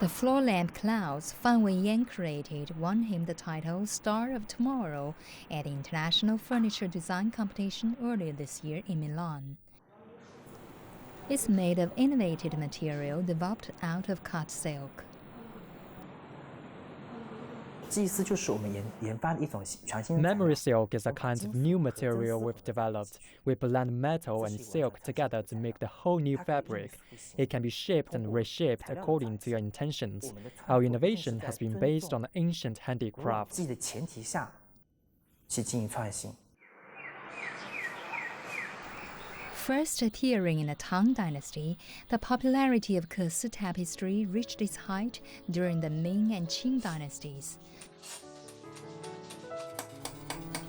The floor lamp clouds Fan Wenyan created won him the title Star of Tomorrow at the International Furniture Design Competition earlier this year in Milan. It's made of innovative material developed out of cut silk. Memory silk is a kind of new material we've developed. We blend metal and silk together to make the whole new fabric. It can be shaped and reshaped according to your intentions. Our innovation has been based on ancient handicrafts. First appearing in the Tang Dynasty, the popularity of Kesi tapestry reached its height during the Ming and Qing dynasties.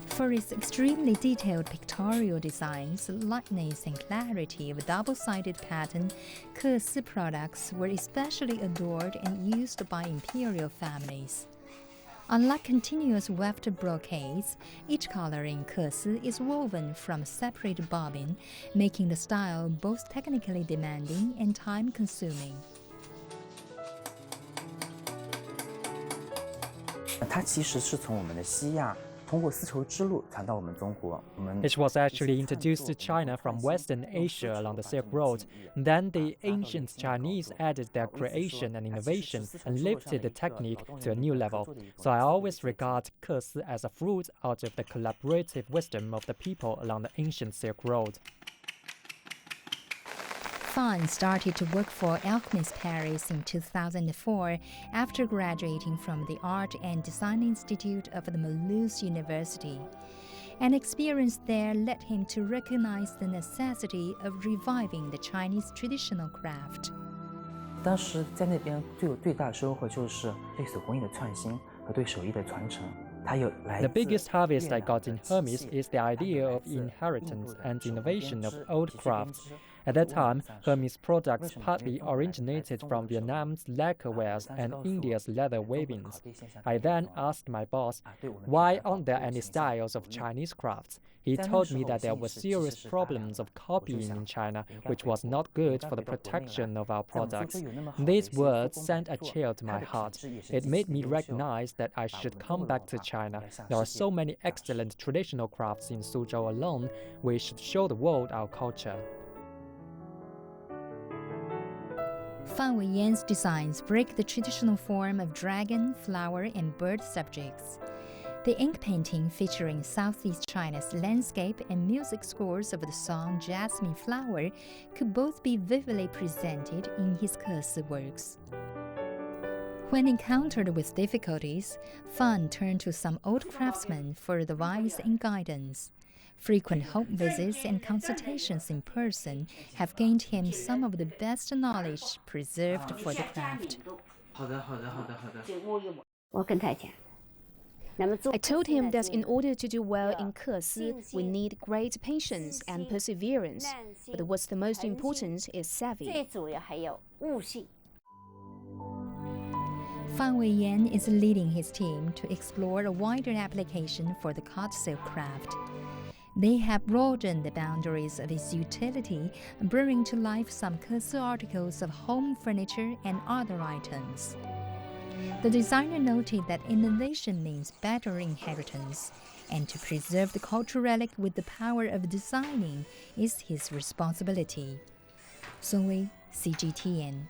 For its extremely detailed pictorial designs, lightness and clarity of double-sided pattern, Kesi products were especially adored and used by imperial families. Unlike continuous weft brocades, each color in Kesi is woven from a separate bobbin, making the style both technically demanding and time-consuming. It was actually introduced to China from Western Asia along the Silk Road. Then the ancient Chinese added their creation and innovation and lifted the technique to a new level. So I always regard Kesi as a fruit out of the collaborative wisdom of the people along the ancient Silk Road. Fan started to work for Alchemist Paris in 2004 after graduating from the Art and Design Institute of the Mulhouse University. An experience there led him to recognize the necessity of reviving the Chinese traditional craft. The biggest harvest I got in Hermes is the idea of inheritance and innovation of old crafts. At that time, Hermes products partly originated from Vietnam's lacquerwares and India's leather weavings. I then asked my boss, why aren't there any styles of Chinese crafts? He told me that there were serious problems of copying in China, which was not good for the protection of our products. These words sent a chill to my heart. It made me recognize that I should come back to China. There are so many excellent traditional crafts in Suzhou alone. We should show the world our culture. Fan Wenyan's designs break the traditional form of dragon, flower, and bird subjects. The ink painting featuring Southeast China's landscape and music scores of the song Jasmine Flower could both be vividly presented in his Kesi works. When encountered with difficulties, Fan turned to some old craftsmen for advice and guidance. Frequent home visits and consultations in person have gained him some of the best knowledge preserved for the craft. I told him that in order to do well in Kesi, we need great patience and perseverance. But what's the most important is savvy. Fan Wenyan is leading his team to explore a wider application for the cut silk craft. They have broadened the boundaries of its utility, bringing to life some Kesi articles of home furniture and other items. The designer noted that innovation means better inheritance, and to preserve the cultural relic with the power of designing is his responsibility. Song Wei, CGTN.